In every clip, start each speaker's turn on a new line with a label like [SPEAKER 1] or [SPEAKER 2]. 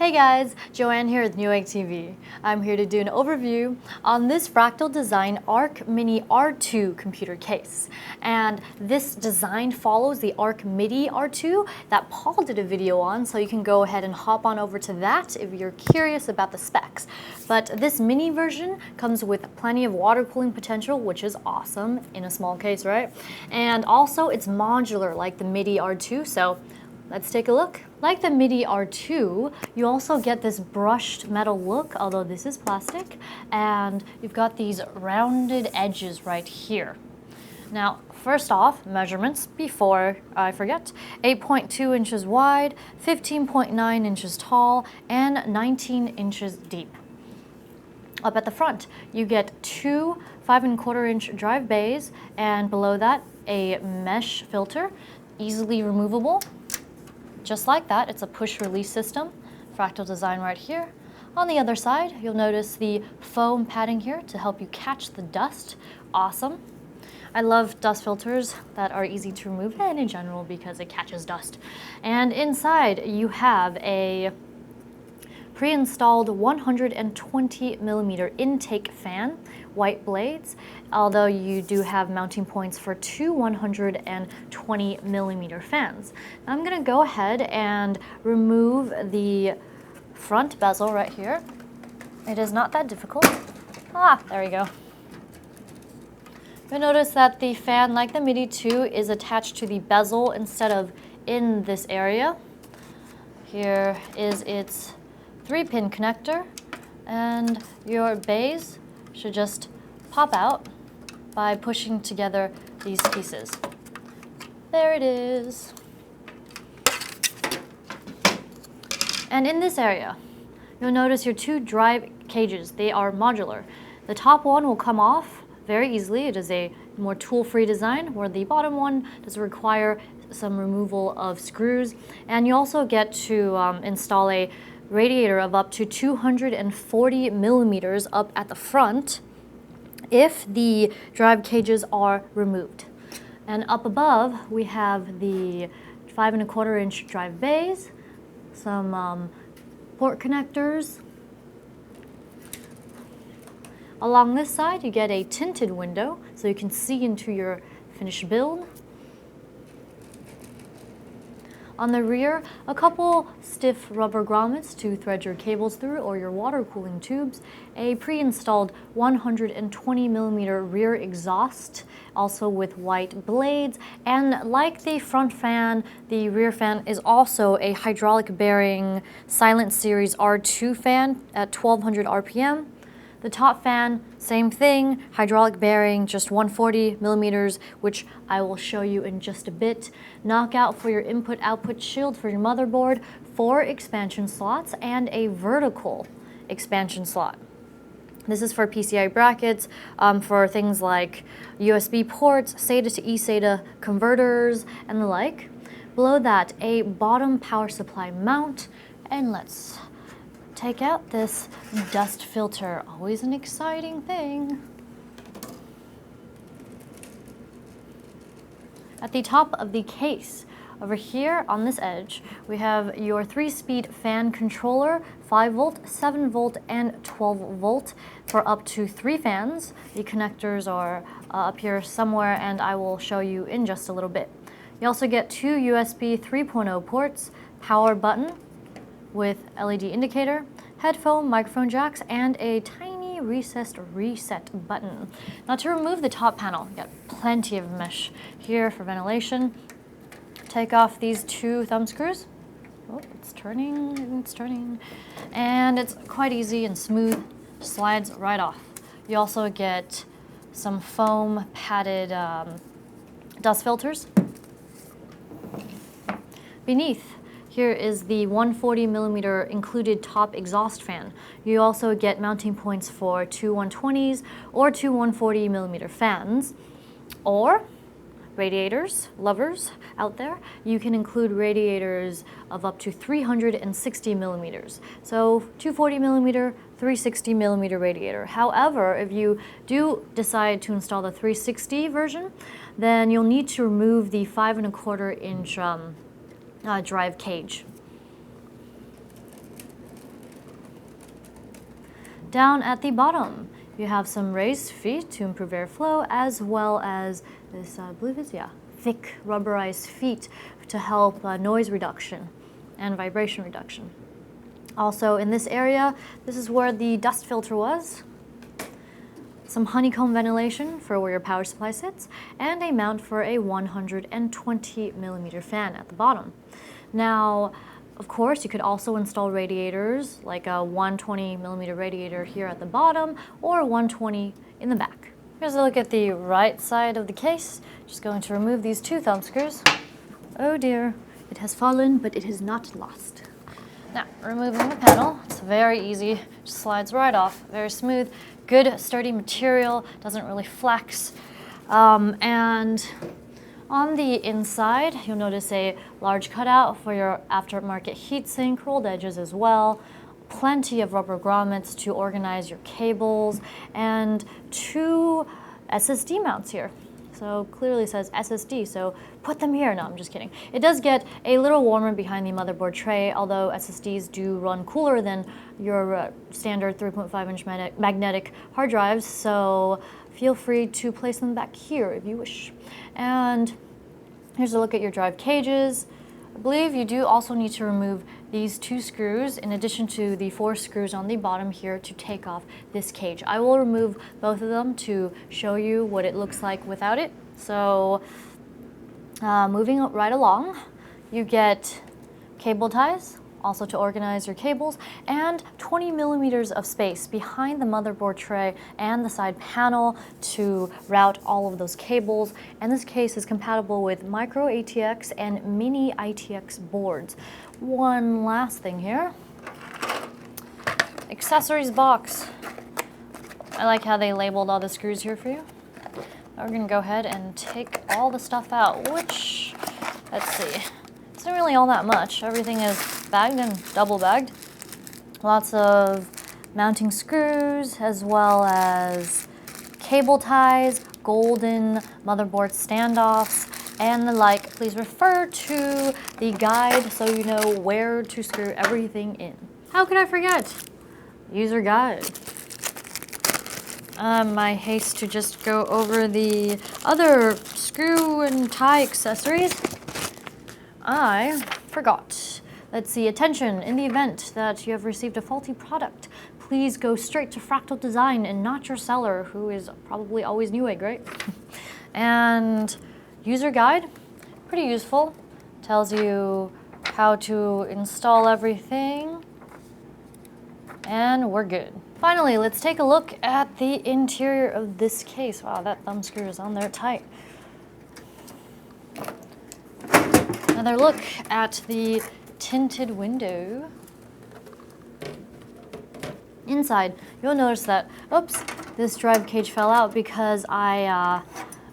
[SPEAKER 1] Hey guys, Joanne here with Newegg TV. I'm here to do an overview on this Fractal Design Arc Mini R2 computer case. And this design follows the Arc Midi R2 that Paul did a video on, so you can go ahead and hop on over to that if you're curious about the specs. But this mini version comes with plenty of water cooling potential, which is awesome in a small case, right? And also it's modular like the Midi R2, so let's take a look. Like the Midi R2, you also get this brushed metal look, although this is plastic, and you've got these rounded edges right here. Now, first off, measurements before I forget. 8.2 inches wide, 15.9 inches tall, and 19 inches deep. Up at the front, you get two 5¼ inch drive bays, and below that, a mesh filter, easily removable. Just like that, it's a push-release system. Fractal design right here. On the other side, you'll notice the foam padding here to help you catch the dust. Awesome. I love dust filters that are easy to remove and in general because it catches dust. And inside, you have a pre-installed 120mm intake fan, white blades, although you do have mounting points for two 120mm fans. Now I'm gonna go ahead and remove the front bezel right here. It is not that difficult. There we go. You'll notice that the fan, like the Midi 2, is attached to the bezel instead of in this area. Here is its 3-pin connector, and your bays should just pop out by pushing together these pieces. There it is. And in this area, you'll notice your two drive cages. They are modular. The top one will come off very easily. It is a more tool-free design, where the bottom one does require some removal of screws. And you also get to install a radiator of up to 240mm up at the front if the drive cages are removed. And up above, we have the 5¼ inch drive bays, some port connectors. Along this side, you get a tinted window so you can see into your finished build. On the rear, a couple stiff rubber grommets to thread your cables through or your water cooling tubes, a pre-installed 120mm rear exhaust, also with white blades, and like the front fan, the rear fan is also a hydraulic bearing Silent Series R2 fan at 1200 RPM. The top fan, same thing, hydraulic bearing, just 140mm, which I will show you in just a bit. Knockout for your input-output shield for your motherboard, 4 expansion slots, and a vertical expansion slot. This is for PCI brackets, for things like USB ports, SATA to eSATA converters, and the like. Below that, a bottom power supply mount, and let's take out this dust filter, always an exciting thing. At the top of the case, over here on this edge, we have your 3-speed fan controller, 5V, 7V, and 12V for up to 3 fans. The connectors are up here somewhere, and I will show you in just a little bit. You also get 2 USB 3.0 ports, power button with LED indicator, headphone, microphone jacks, and a tiny recessed reset button. Now to remove the top panel, you got plenty of mesh here for ventilation. Take off these 2 thumb screws. Oh, it's turning, and it's quite easy and smooth, slides right off. You also get some foam padded dust filters. Beneath, here is the 140mm included top exhaust fan. You also get mounting points for 2 120s or 2 140mm fans, or radiators, lovers out there. You can include radiators of up to 360mm. So 240mm, 360mm radiator. However, if you do decide to install the 360 version, then you'll need to remove the 5¼ inch drive cage. Down at the bottom, you have some raised feet to improve airflow, as well as this, I believe is, yeah, thick rubberized feet to help noise reduction and vibration reduction. Also in this area, this is where the dust filter was. Some honeycomb ventilation for where your power supply sits, and a mount for a 120 millimeter fan at the bottom. Now, of course, you could also install radiators, like a 120 millimeter radiator here at the bottom, or 120 in the back. Here's a look at the right side of the case. Just going to remove these two thumb screws. Oh dear, it has fallen, but it is not lost. Now, removing the panel, it's very easy, just slides right off, very smooth, good sturdy material, doesn't really flex. And on the inside, you'll notice a large cutout for your aftermarket heatsink, rolled edges as well, plenty of rubber grommets to organize your cables, and two SSD mounts here. So clearly says SSD, so put them here. No, I'm just kidding. It does get a little warmer behind the motherboard tray, although SSDs do run cooler than your standard 3.5-inch magnetic hard drives, so feel free to place them back here if you wish. And here's a look at your drive cages. I believe you do also need to remove these two screws in addition to the 4 screws on the bottom here to take off this cage. I will remove both of them to show you what it looks like without it. So moving right along, you get cable ties, also to organize your cables, and 20 millimeters of space behind the motherboard tray and the side panel to route all of those cables. And this case is compatible with micro ATX and mini ITX boards. One last thing here, accessories box. I like how they labeled all the screws here for you. Now we're gonna go ahead and take all the stuff out, which, let's see, isn't really all that much. Everything is bagged and double bagged. Lots of mounting screws, as well as cable ties, golden motherboard standoffs, and the like. Please refer to the guide so you know where to screw everything in. How could I forget? User guide. My haste to just go over the other screw and tie accessories. I forgot. Let's see, attention, in the event that you have received a faulty product, please go straight to Fractal Design and not your seller, who is probably always Newegg, right? And user guide, pretty useful. Tells you how to install everything, and we're good. Finally, let's take a look at the interior of this case. Wow, that thumb screw is on there tight. Another look at the tinted window. Inside, you'll notice that, oops, this drive cage fell out because I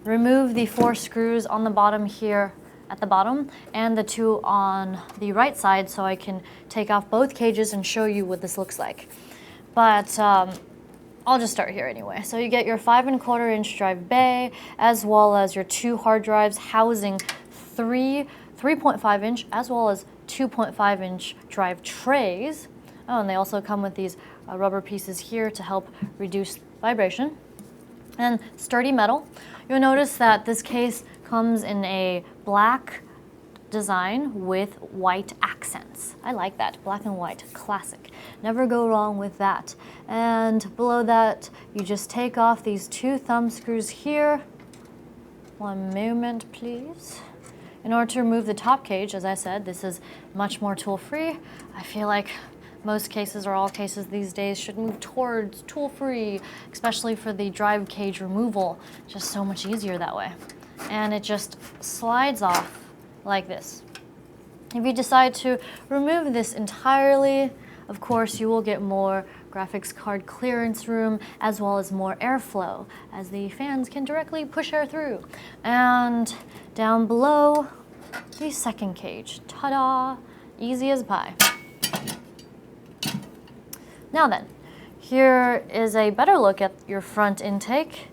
[SPEAKER 1] removed the 4 screws on the bottom here at the bottom and the 2 on the right side, so I can take off both cages and show you what this looks like. But I'll just start here anyway. So you get your 5¼ inch drive bay, as well as your 2 hard drives housing 3 3.5-inch as well as 2.5-inch drive trays. Oh, and they also come with these rubber pieces here to help reduce vibration. And sturdy metal. You'll notice that this case comes in a black design with white accents. I like that, black and white, classic. Never go wrong with that. And below that, you just take off these 2 thumb screws here. One moment, please. In order to remove the top cage, as I said, this is much more tool-free. I feel like most cases, or all cases these days, should move towards tool-free, especially for the drive cage removal. Just so much easier that way. And it just slides off like this. If you decide to remove this entirely, of course, you will get more graphics card clearance room, as well as more airflow, as the fans can directly push air through. And down below, the second cage. Ta-da! Easy as pie. Now then, here is a better look at your front intake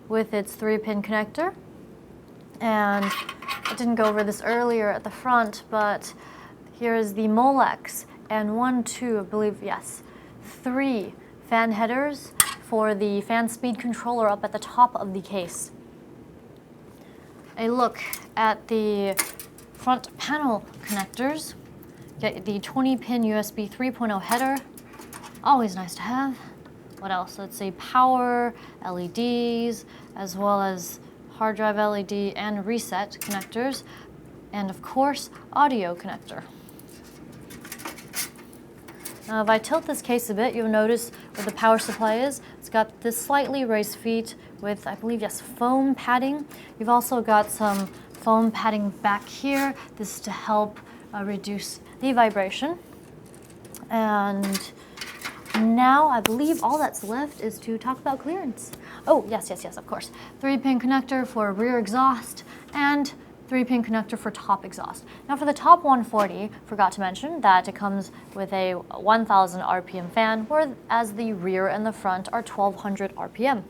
[SPEAKER 1] with its 3-pin connector. And I didn't go over this earlier at the front, but here is the Molex and 1, 2, I believe, yes, 3 fan headers for the fan speed controller up at the top of the case. A look at the front panel connectors. Get the 20-pin USB 3.0 header, always nice to have. What else? Let's say power, LEDs, as well as hard drive LED and reset connectors, and of course, audio connector. Now if I tilt this case a bit, you'll notice where the power supply is. It's got this slightly raised feet with, I believe, yes, foam padding. You've also got some foam padding back here. This is to help reduce the vibration. And now I believe all that's left is to talk about clearance. Oh, yes, of course. 3-pin connector for rear exhaust and 3-pin connector for top exhaust. Now for the top 140, forgot to mention that it comes with a 1000 RPM fan, whereas the rear and the front are 1200 RPM.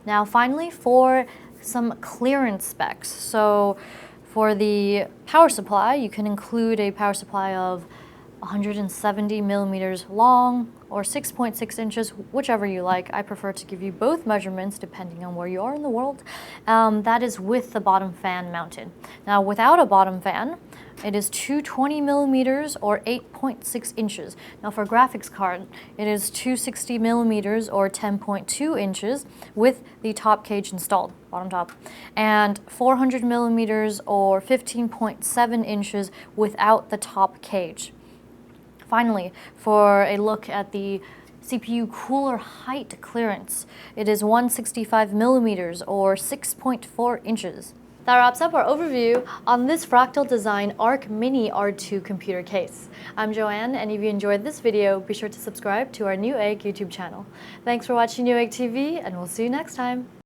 [SPEAKER 1] Now finally, for some clearance specs. So for the power supply, you can include a power supply of 170 millimeters long or 6.6 inches, whichever you like. I prefer to give you both measurements depending on where you are in the world. That is with the bottom fan mounted. Now without a bottom fan, it is 220 millimeters or 8.6 inches. Now for graphics card, it is 260 millimeters or 10.2 inches with the top cage installed, bottom top, and 400 millimeters or 15.7 inches without the top cage. Finally, for a look at the CPU cooler height clearance, it is 165 millimeters or 6.4 inches. That wraps up our overview on this Fractal Design Arc Mini R2 computer case. I'm Joanne, and if you enjoyed this video, be sure to subscribe to our Newegg YouTube channel. Thanks for watching Newegg TV, and we'll see you next time.